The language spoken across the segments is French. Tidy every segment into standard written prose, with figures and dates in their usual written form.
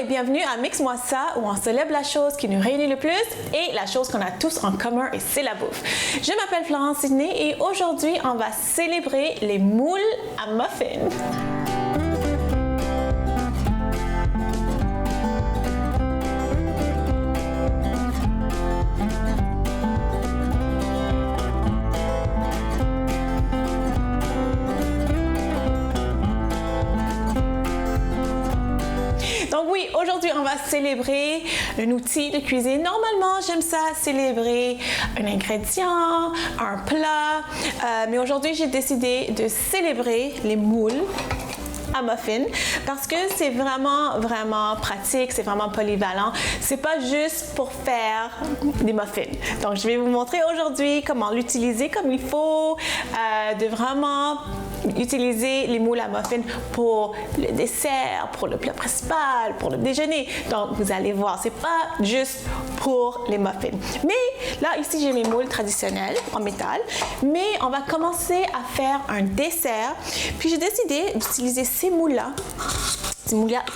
bienvenue à Mix-moi ça, où on célèbre la chose qui nous réunit le plus et la chose qu'on a tous en commun, et c'est la bouffe. Je m'appelle Florence Sidney et aujourd'hui, on va célébrer les moules à muffins. Donc oui, aujourd'hui, on va célébrer un outil de cuisine. Normalement, j'aime ça célébrer un ingrédient, un plat, mais aujourd'hui, j'ai décidé de célébrer les moules à muffins parce que c'est vraiment pratique, c'est vraiment polyvalent. C'est pas juste pour faire des muffins. Donc, je vais vous montrer aujourd'hui comment l'utiliser comme il faut, de vraiment utiliser les moules à muffins pour le dessert, pour le plat principal, pour le déjeuner. Donc, vous allez voir, c'est pas juste pour les muffins. Mais là, ici, j'ai mes moules traditionnels en métal. Mais on va commencer à faire un dessert. Puis, j'ai décidé d'utiliser ces moules-là.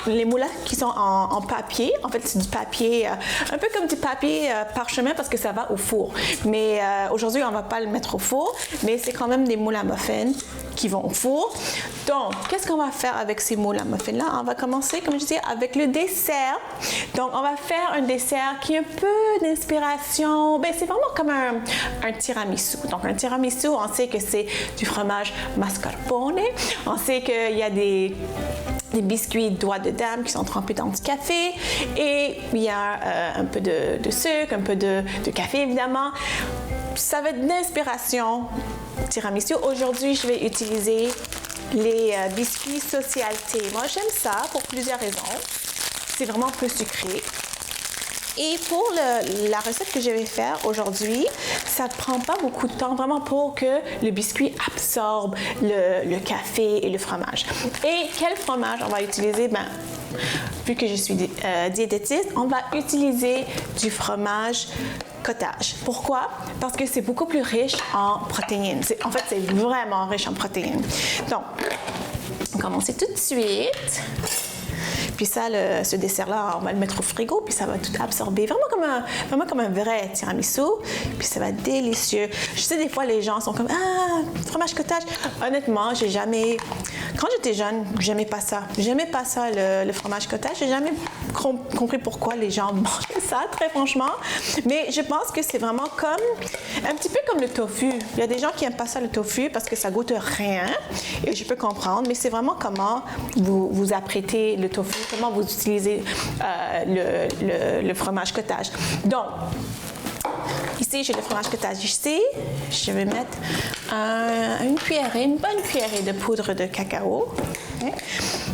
Les moules qui sont en papier. En fait, c'est du papier, un peu comme du papier parchemin parce que ça va au four. Mais aujourd'hui, on ne va pas le mettre au four, mais c'est quand même des moules à muffins qui vont au four. Donc, qu'est-ce qu'on va faire avec ces moules à muffins-là? On va commencer, comme je disais, avec le dessert. Donc, on va faire un dessert qui a un peu d'inspiration. Bien, c'est vraiment comme un tiramisu. Donc, un tiramisu, on sait que c'est du fromage mascarpone. On sait qu'il y a des biscuits doigts de dame qui sont trempés dans du café et il y a un peu de sucre, un peu de café évidemment. Ça va être d'inspiration tiramisu. Aujourd'hui, je vais utiliser les biscuits Socialté. Moi, j'aime ça pour plusieurs raisons. C'est vraiment peu sucré. Et pour la recette que je vais faire aujourd'hui, ça ne prend pas beaucoup de temps vraiment pour que le biscuit absorbe le café et le fromage. Et quel fromage on va utiliser? Ben, vu que je suis diététiste, on va utiliser du fromage cottage. Pourquoi? Parce que c'est beaucoup plus riche en protéines. En fait, c'est vraiment riche en protéines. Donc, on va commencer tout de suite. Puis ça, ce dessert-là, on va le mettre au frigo, puis ça va tout absorber. Vraiment comme un vrai tiramisu. Puis ça va être délicieux. Je sais, des fois, les gens sont comme « Ah, fromage cottage! » Honnêtement, j'ai jamais... Quand j'étais jeune, j'aimais pas ça. J'aimais pas ça, le fromage cottage. J'ai jamais compris pourquoi les gens mangeaient ça, très franchement. Mais je pense que c'est vraiment un petit peu comme le tofu. Il y a des gens qui n'aiment pas ça, le tofu, parce que ça goûte rien. Et je peux comprendre, mais c'est vraiment comment vous apprêtez le tofu, comment vous utilisez le fromage cottage. Donc, ici, j'ai le fromage cottage ici. Je vais mettre une bonne cuillerée de poudre de cacao. Okay.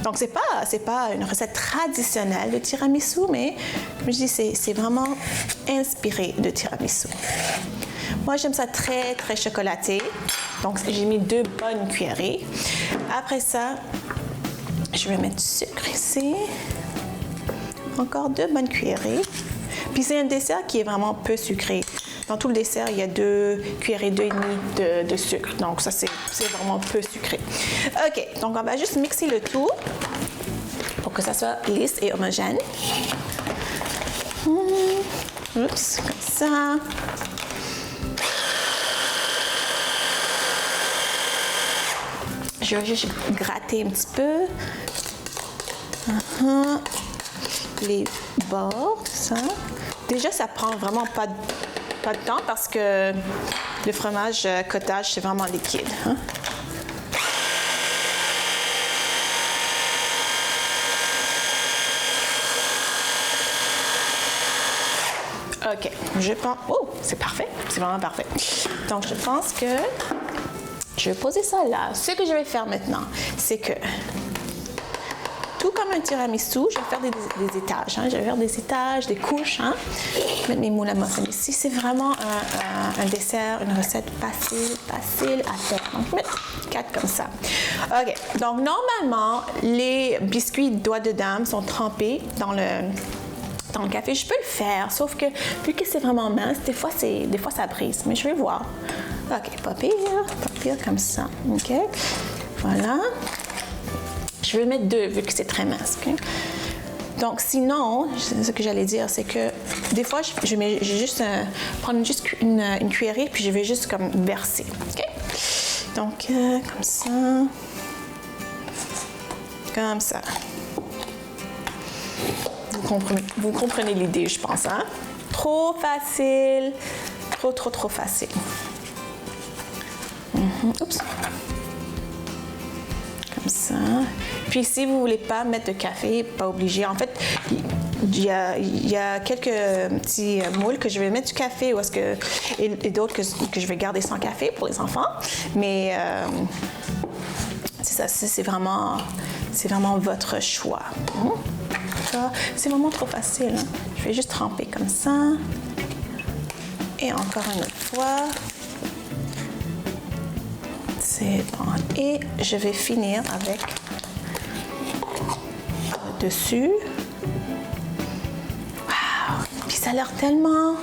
Donc, c'est pas une recette traditionnelle de tiramisu, mais comme je dis, c'est vraiment inspiré de tiramisu. Moi, j'aime ça très, très chocolaté. Donc, j'ai mis 2 bonnes cuillerées. Après ça, je vais mettre du sucre ici. Encore 2 bonnes cuillerées. Puis c'est un dessert qui est vraiment peu sucré. Dans tout le dessert, il y a 2 cuillerées, 2,5 de sucre. Donc ça, c'est vraiment peu sucré. OK, donc on va juste mixer le tout pour que ça soit lisse et homogène. Oups, comme ça. Je vais juste gratter un petit peu. Les bords, ça. Déjà, ça prend vraiment pas de temps parce que le fromage cottage, c'est vraiment liquide. Hein? OK, je pense... Oh, c'est parfait, c'est vraiment parfait. Donc, je pense que je vais poser ça là. Ce que je vais faire maintenant, c'est que tout comme un tiramisu, je vais faire des étages. Hein. Je vais faire des étages, des couches. Hein. Je vais mettre mes moules à muffins ici. C'est vraiment un dessert, une recette facile à faire. Donc, je vais mettre 4 comme ça. OK. Donc, normalement, les biscuits doigts de dame sont trempés dans le café. Je peux le faire, sauf que vu que c'est vraiment mince, des fois ça brise. Mais je vais voir. OK. Pas pire comme ça. OK. Voilà. Je vais mettre 2 vu que c'est très mince. Okay? Donc, sinon, ce que j'allais dire, c'est que des fois, je vais juste prendre juste une cuillerée, puis je vais juste comme verser. OK? Donc, comme ça. Comme ça. Vous comprenez l'idée, je pense, hein? Trop facile. Trop facile. Oups. Comme ça. Puis si vous ne voulez pas mettre de café, pas obligé. En fait, il y a quelques petits moules que je vais mettre du café et d'autres que je vais garder sans café pour les enfants. Mais c'est ça, c'est vraiment votre choix. C'est vraiment trop facile. Hein? Je vais juste tremper comme ça. Et encore une autre fois. C'est bon. Et je vais finir avec le dessus. Wow! Puis ça a l'air tellement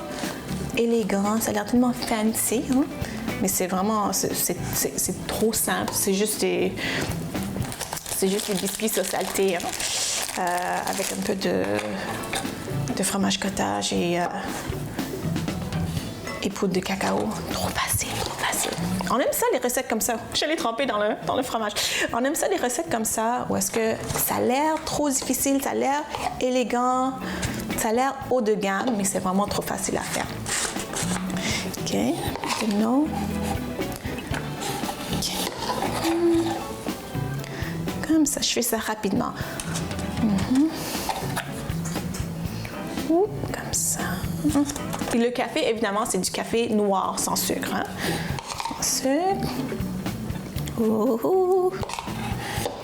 élégant, ça a l'air tellement fancy. Hein? Mais c'est vraiment, c'est trop simple. C'est juste des biscuits sauce-saltés. Hein? Avec un peu de fromage cottage et poudre de cacao. Trop facile. On aime ça, les recettes comme ça. Je l'ai trempé dans le fromage. On aime ça, les recettes comme ça, où est-ce que ça a l'air trop difficile, ça a l'air élégant, ça a l'air haut de gamme, mais c'est vraiment trop facile à faire. OK. Non. OK. Comme ça, je fais ça rapidement. Comme ça. Puis le café, évidemment, c'est du café noir, sans sucre. Hein? Sans sucre.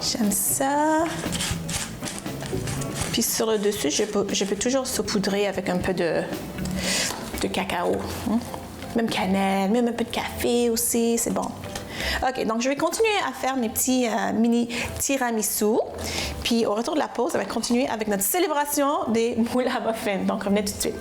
J'aime ça. Puis sur le dessus, je peux toujours saupoudrer avec un peu de cacao. Hein? Même cannelle, même un peu de café aussi, c'est bon. OK, donc je vais continuer à faire mes petits mini tiramisu. Puis au retour de la pause, on va continuer avec notre célébration des moules à muffins. Donc revenez tout de suite.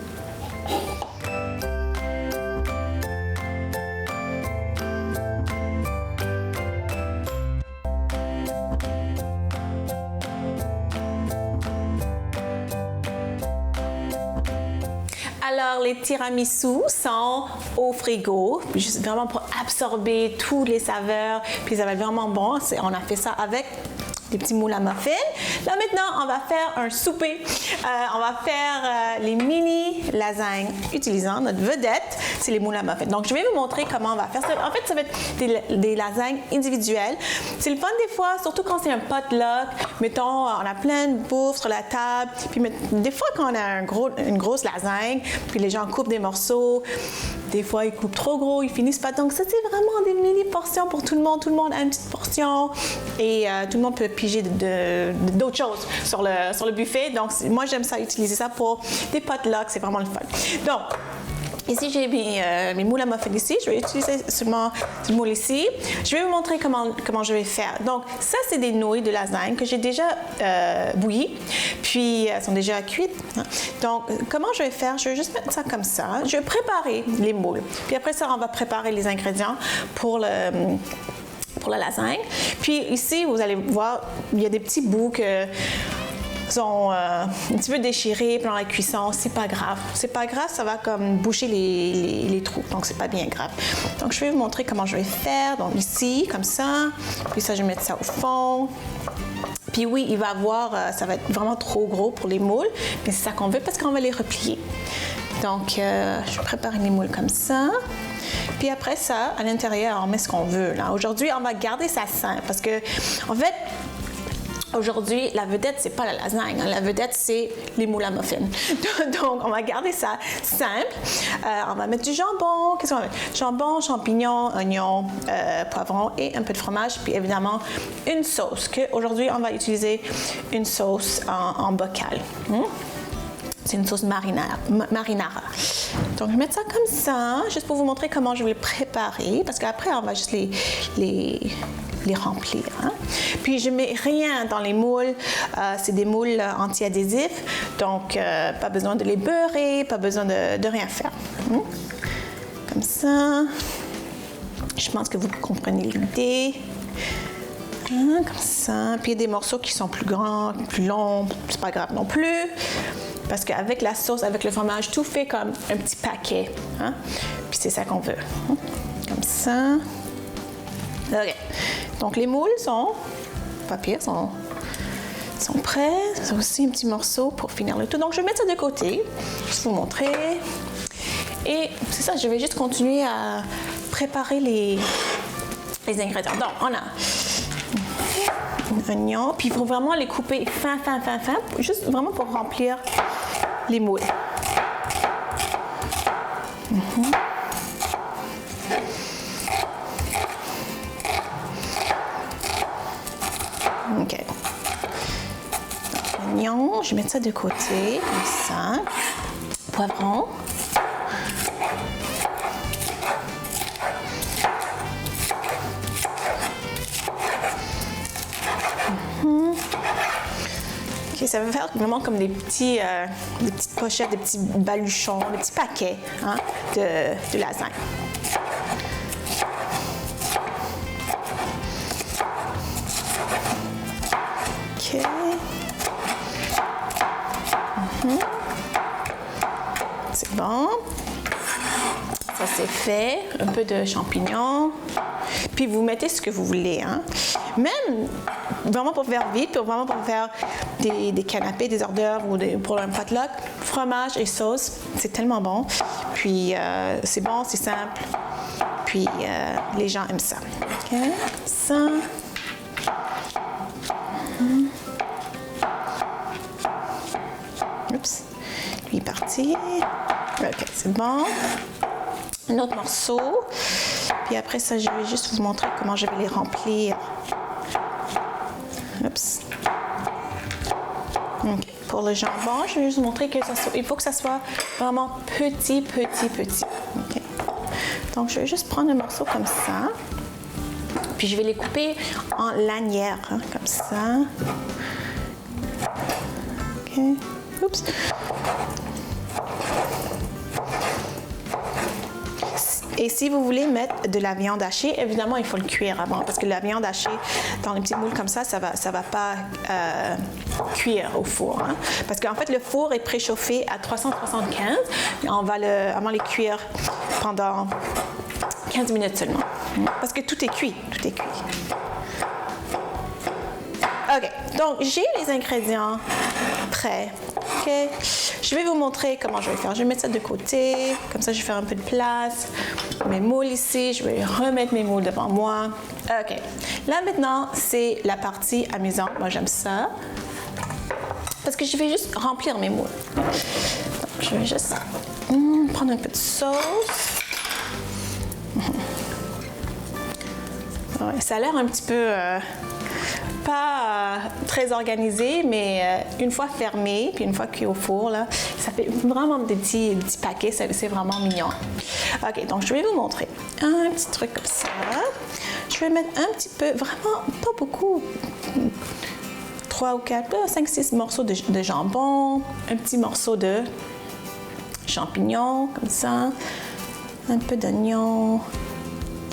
Alors, les tiramisu sont au frigo, juste vraiment pour absorber toutes les saveurs, puis ça va être vraiment bon. On a fait ça avec des petits moules à muffins. Là, maintenant, on va faire un souper. On va faire les mini lasagnes utilisant notre vedette, c'est les moules à muffins. Donc, je vais vous montrer comment on va faire ça. En fait, ça va être des lasagnes individuelles. C'est le fun des fois, surtout quand c'est un potluck. Mettons, on a plein de bouffe sur la table. Puis des fois, quand on a une grosse lasagne, puis les gens coupent des morceaux, des fois, ils coupent trop gros, ils finissent pas. Donc, ça, c'est vraiment des mini portions pour tout le monde. Tout le monde a une petite portion et tout le monde peut piger d'autres choses sur le buffet. Donc, moi, j'aime ça, utiliser ça pour des potlucks. C'est vraiment le fun. Donc, ici, j'ai mes moules à muffins ici. Je vais utiliser seulement du moule ici. Je vais vous montrer comment je vais faire. Donc, ça, c'est des nouilles de lasagne que j'ai déjà bouillies. Puis, elles sont déjà cuites. Donc, comment je vais faire? Je vais juste mettre ça comme ça. Je vais préparer les moules. Puis après ça, on va préparer les ingrédients pour la lasagne. Puis ici, vous allez voir, il y a des petits bouts que sont un petit peu déchirés pendant la cuisson. C'est pas grave. C'est pas grave, ça va comme boucher les trous. Donc, c'est pas bien grave. Donc, je vais vous montrer comment je vais faire. Donc, ici, comme ça. Puis ça, je vais mettre ça au fond. Puis oui, il va avoir, ça va être vraiment trop gros pour les moules. Mais c'est ça qu'on veut parce qu'on va les replier. Donc, je vais préparer les moules comme ça. Puis après ça, à l'intérieur, on met ce qu'on veut. Là. Aujourd'hui, on va garder ça simple parce que, en fait, aujourd'hui, la vedette, c'est pas la lasagne. Hein. La vedette, c'est les moules à muffins. Donc, on va garder ça simple. On va mettre du jambon. Qu'est-ce qu'on va mettre? Jambon, champignons, oignons, poivrons et un peu de fromage. Puis évidemment, une sauce. Aujourd'hui, on va utiliser une sauce en bocal. C'est une sauce marinara. Donc, je vais mettre ça comme ça, juste pour vous montrer comment je vais les préparer, parce qu'après, on va juste les remplir. Hein? Puis, je ne mets rien dans les moules. C'est des moules anti-adhésifs, donc pas besoin de les beurrer, pas besoin de rien faire. Comme ça. Je pense que vous comprenez l'idée. Comme ça. Puis il y a des morceaux qui sont plus grands, plus longs, c'est pas grave non plus. Parce qu'avec la sauce, avec le fromage, tout fait comme un petit paquet. Hein? Puis c'est ça qu'on veut. Comme ça. OK. Donc les moules sont pas pires, sont prêts. C'est aussi un petit morceau pour finir le tout. Donc je vais mettre ça de côté. Juste vous montrer. Et c'est ça, je vais juste continuer à préparer les ingrédients. Donc on a un oignon, puis il faut vraiment les couper fin, juste vraiment pour remplir les moules. OK. Oignon, je vais mettre ça de côté, comme ça. Poivron. Okay, ça va faire vraiment comme des petites pochettes, des petits baluchons, des petits paquets hein, de lasagne. OK. C'est bon. Ça c'est fait. Un peu de champignons. Puis vous mettez ce que vous voulez. Hein. Même vraiment pour faire vite, puis vraiment pour faire des canapés, des hors d'œuvre ou pour un potluck, fromage et sauce, c'est tellement bon. Puis c'est bon, c'est simple. Puis les gens aiment ça. OK. Ça. Oups. Lui est parti. OK, c'est bon. Un autre morceau. Puis après ça, je vais juste vous montrer comment je vais les remplir. Oups. OK. Pour le jambon, je vais juste vous montrer que il faut que ça soit vraiment petit. OK. Donc, je vais juste prendre un morceau comme ça. Puis, je vais les couper en lanières, hein, comme ça. OK. Oups. Et si vous voulez mettre de la viande hachée, évidemment, il faut le cuire avant parce que la viande hachée dans les petits moules comme ça va pas cuire au four. Hein? Parce qu'en fait, le four est préchauffé à 375 et on va les cuire pendant 15 minutes seulement. Parce que tout est cuit. OK. Donc, j'ai les ingrédients prêts. OK. Je vais vous montrer comment je vais faire. Je vais mettre ça de côté. Comme ça, je vais faire un peu de place. Mes moules ici. Je vais remettre mes moules devant moi. OK. Là, maintenant, c'est la partie amusante. Moi, j'aime ça. Parce que je vais juste remplir mes moules. Donc, je vais juste prendre un peu de sauce. Ouais, ça a l'air un petit peu... pas très organisé, mais une fois fermé, puis une fois cuit au four, là, ça fait vraiment des petits paquets, c'est vraiment mignon. OK, donc je vais vous montrer un petit truc comme ça. Je vais mettre un petit peu, vraiment pas beaucoup, 3 ou 4, 5, 6 morceaux de jambon, un petit morceau de champignons, comme ça, un peu d'oignon,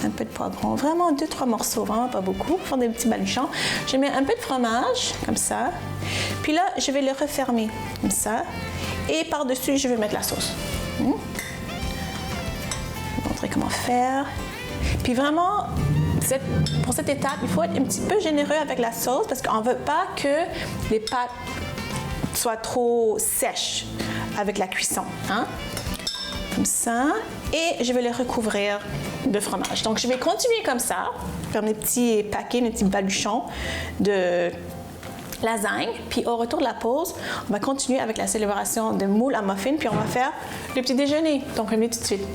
un peu de poivron, vraiment 2-3 morceaux, vraiment pas beaucoup, pour faire des petits baluchons. Je mets un peu de fromage, comme ça. Puis là, je vais le refermer, comme ça. Et par-dessus, je vais mettre la sauce. Je vais vous montrer comment faire. Puis vraiment, pour cette étape, il faut être un petit peu généreux avec la sauce parce qu'on ne veut pas que les pâtes soient trop sèches avec la cuisson. Hein? Comme ça. Et je vais les recouvrir de fromage. Donc, je vais continuer comme ça, faire mes petits paquets, mes petits baluchons de lasagne. Puis, au retour de la pause, on va continuer avec la célébration de moules à muffins. Puis, on va faire le petit déjeuner. Donc, revenez tout de suite.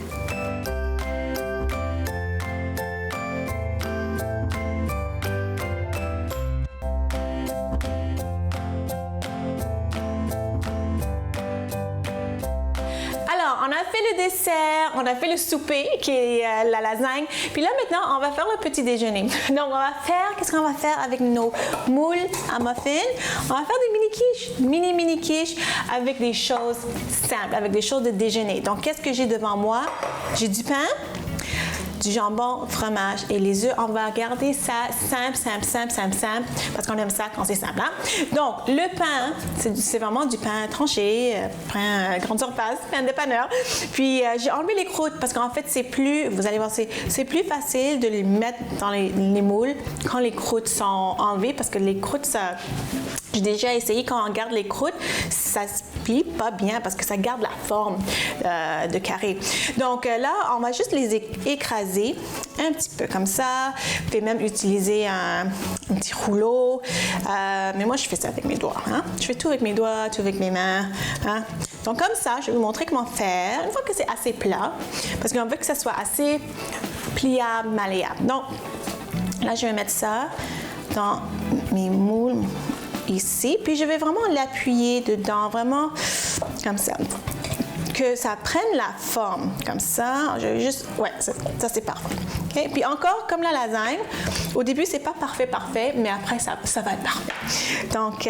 On a fait le dessert, on a fait le souper qui est la lasagne. Puis là maintenant, on va faire le petit déjeuner. Donc on va faire, qu'est-ce qu'on va faire avec nos moules à muffins? On va faire des mini quiches avec des choses simples, avec des choses de déjeuner. Donc qu'est-ce que j'ai devant moi? J'ai du pain, du jambon, fromage et les œufs. On va garder ça simple, parce qu'on aime ça quand c'est simple. Hein? Donc, le pain, c'est vraiment du pain tranché, pain grande surface, pain de dépanneur. Puis, j'ai enlevé les croûtes parce qu'en fait, vous allez voir, c'est plus facile de les mettre dans les moules quand les croûtes sont enlevées parce que les croûtes, ça... J'ai déjà essayé, quand on garde les croûtes, ça se plie pas bien parce que ça garde la forme de carré. Donc là, on va juste les écraser un petit peu comme ça. Vous pouvez même utiliser un petit rouleau. Mais moi, je fais ça avec mes doigts. Hein? Je fais tout avec mes doigts, tout avec mes mains. Hein? Donc comme ça, je vais vous montrer comment faire. Une fois que c'est assez plat, parce qu'on veut que ça soit assez pliable, malléable. Donc là, je vais mettre ça dans mes moules ici, puis je vais vraiment l'appuyer dedans, vraiment comme ça, que ça prenne la forme, comme ça. Je vais juste, ouais, ça c'est parfait. Okay? Puis encore, comme la lasagne, au début c'est pas parfait, mais après ça va être parfait. Donc,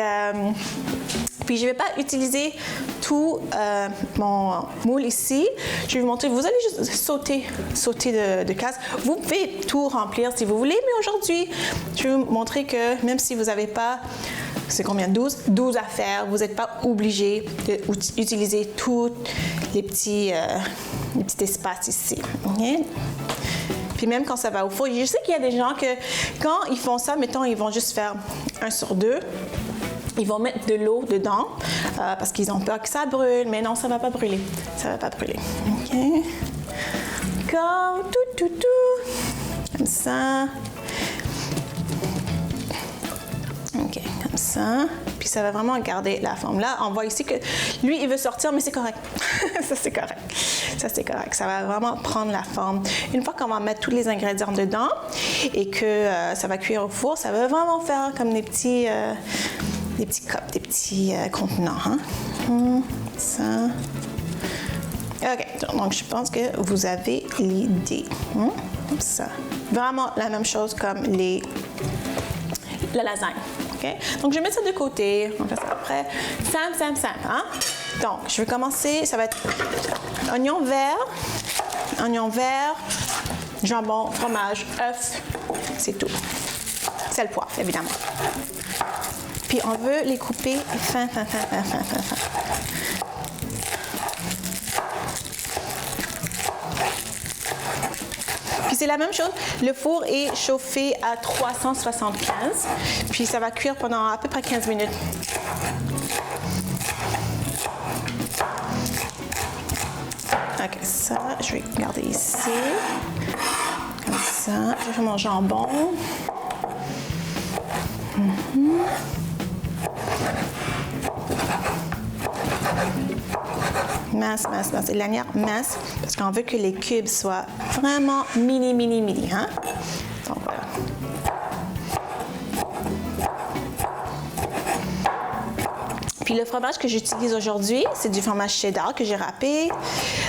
puis je vais pas utiliser tout mon moule ici. Je vais vous montrer, vous allez juste sauter de cases. Vous pouvez tout remplir si vous voulez, mais aujourd'hui, je vais vous montrer que même si vous n'avez pas, c'est combien? 12 à faire. Vous n'êtes pas obligé d'utiliser tous les petits espaces ici. Okay? Puis même quand ça va au four, je sais qu'il y a des gens que quand ils font ça, mettons, ils vont juste faire 1 sur 2. Ils vont mettre de l'eau dedans parce qu'ils ont peur que ça brûle. Mais non, ça ne va pas brûler. Ça ne va pas brûler. OK. Encore, tout. Comme ça. OK, comme ça. Puis ça va vraiment garder la forme. Là, on voit ici que lui, il veut sortir, mais c'est correct. Ça, c'est correct. Ça va vraiment prendre la forme. Une fois qu'on va mettre tous les ingrédients dedans et que ça va cuire au four, ça va vraiment faire comme des petits cups, des petits contenants. Hein? Ça. OK, donc je pense que vous avez l'idée. Comme ça. Vraiment la même chose comme la lasagne. Okay? Donc, je vais mettre ça de côté. On va faire ça après. Simple. Hein? Donc, je vais commencer. Ça va être oignon vert, jambon, fromage, œuf. C'est tout. Sel, poivre, évidemment. Puis, on veut les couper fin. Puis c'est la même chose, le four est chauffé à 375, puis ça va cuire pendant à peu près 15 minutes. Ok, ça, je vais garder ici, comme ça, je fais mon jambon. Mince, et lanière mince, parce qu'on veut que les cubes soient vraiment mini, hein? Donc voilà. Puis le fromage que j'utilise aujourd'hui, c'est du fromage cheddar que j'ai râpé.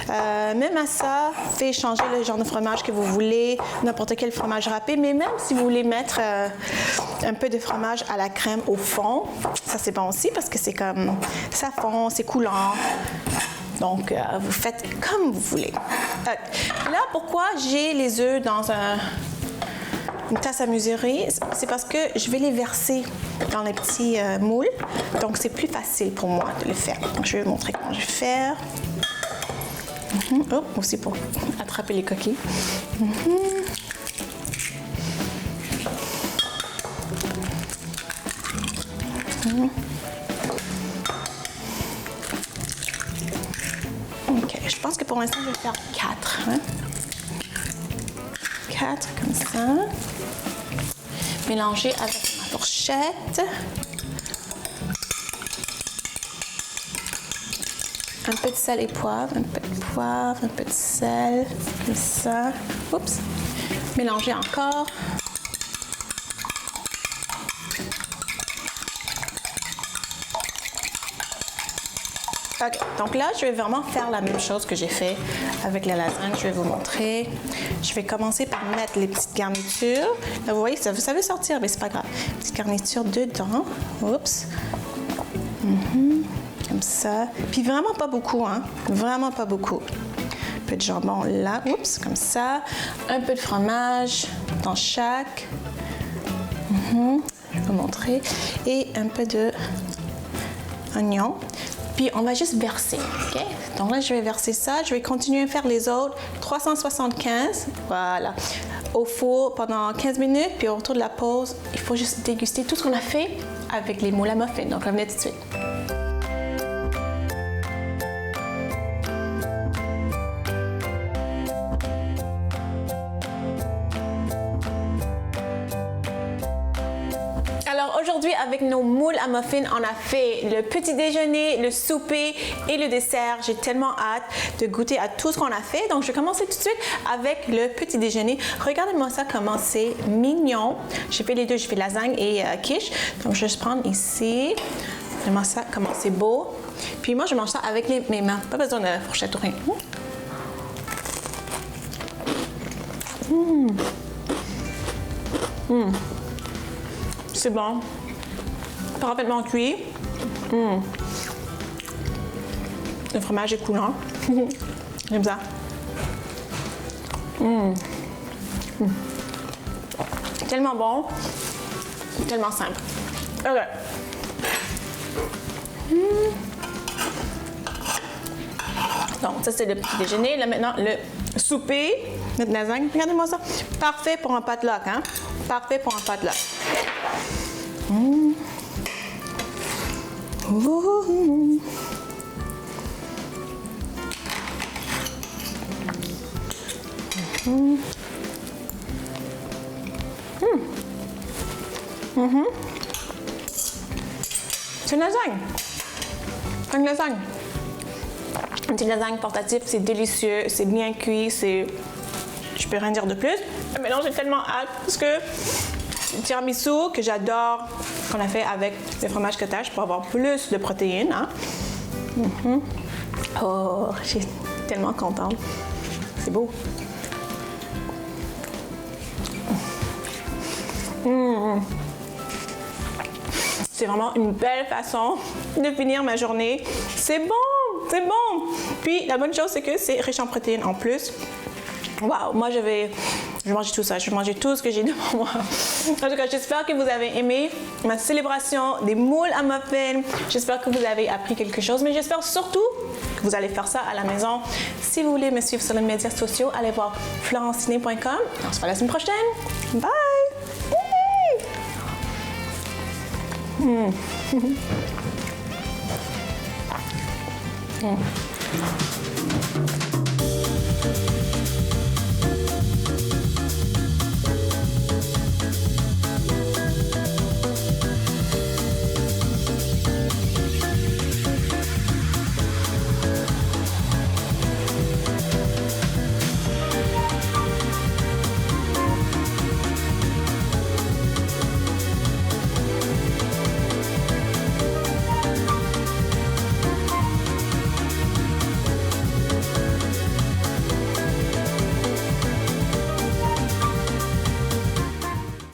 Même à ça, vous pouvez changer le genre de fromage que vous voulez, n'importe quel fromage râpé, mais même si vous voulez mettre un peu de fromage à la crème au fond, ça c'est bon aussi parce que c'est comme, ça fond, c'est coulant. Donc, vous faites comme vous voulez. Là, pourquoi j'ai les œufs dans une tasse à mesurer? C'est parce que je vais les verser dans les petits moules. Donc, c'est plus facile pour moi de le faire. Donc, je vais vous montrer comment je vais faire. Oh, aussi pour attraper les coquilles. OK, je pense que pour l'instant, je vais faire 4. Hein? 4 comme ça. Mélanger avec ma fourchette. Un peu de sel et poivre, un peu de poivre, un peu de sel, comme ça. Oups. Mélanger encore. OK. Donc là, je vais vraiment faire la même chose que j'ai fait avec la lasagne. Je vais vous montrer. Je vais commencer par mettre les petites garnitures. Là, vous voyez, ça veut sortir, mais c'est pas grave. Petite garniture dedans. Oups. Comme ça. Puis vraiment pas beaucoup, hein. Vraiment pas beaucoup. peu de jambon là, oups, comme ça. Un peu de fromage dans chaque. Je vais vous montrer. Et un peu de oignon. Puis on va juste verser, ok? Donc là, je vais verser ça. Je vais continuer à faire les autres. 375, voilà. Au four pendant 15 minutes. Puis au retour de la pause, il faut juste déguster tout ce qu'on a fait avec les moules à muffins. Donc revenez tout de suite. Alors aujourd'hui, avec nos moules à muffins, on a fait le petit déjeuner, le souper et le dessert. J'ai tellement hâte de goûter à tout ce qu'on a fait. Donc je vais commencer tout de suite avec le petit déjeuner. Regardez-moi ça, comment c'est mignon. J'ai fait les deux, j'ai fait lasagne et quiche. Donc je vais juste prendre ici. Regardez-moi ça, comment c'est beau. Puis moi, je mange ça avec mes mains. Pas besoin de fourchette ou rien. C'est bon. Parfaitement cuit. Le fromage est coulant. J'aime ça. Tellement bon. Tellement simple. OK. Donc, ça, c'est le petit déjeuner. Là, maintenant, le souper. Notre lasagne. Regardez-moi ça. Parfait pour un potluck, hein? Parfait pour un potluck. C'est une lasagne. C'est une lasagne. Une petite lasagne portative, c'est délicieux, c'est bien cuit, c'est... Je peux rien dire de plus. Mais non, j'ai tellement hâte parce que le tiramisu que j'adore, qu'on a fait avec le fromage cottage pour avoir plus de protéines. Hein? Oh, je suis tellement contente. C'est beau. C'est vraiment une belle façon de finir ma journée. C'est bon, c'est bon. Puis la bonne chose, c'est que c'est riche en protéines en plus. Waouh, moi je vais manger tout ça, je vais manger tout ce que j'ai devant moi. En tout cas, j'espère que vous avez aimé ma célébration des moules à muffins. J'espère que vous avez appris quelque chose, mais j'espère surtout que vous allez faire ça à la maison. Si vous voulez me suivre sur les médias sociaux, allez voir florenciné.com. On se voit la semaine prochaine. Bye!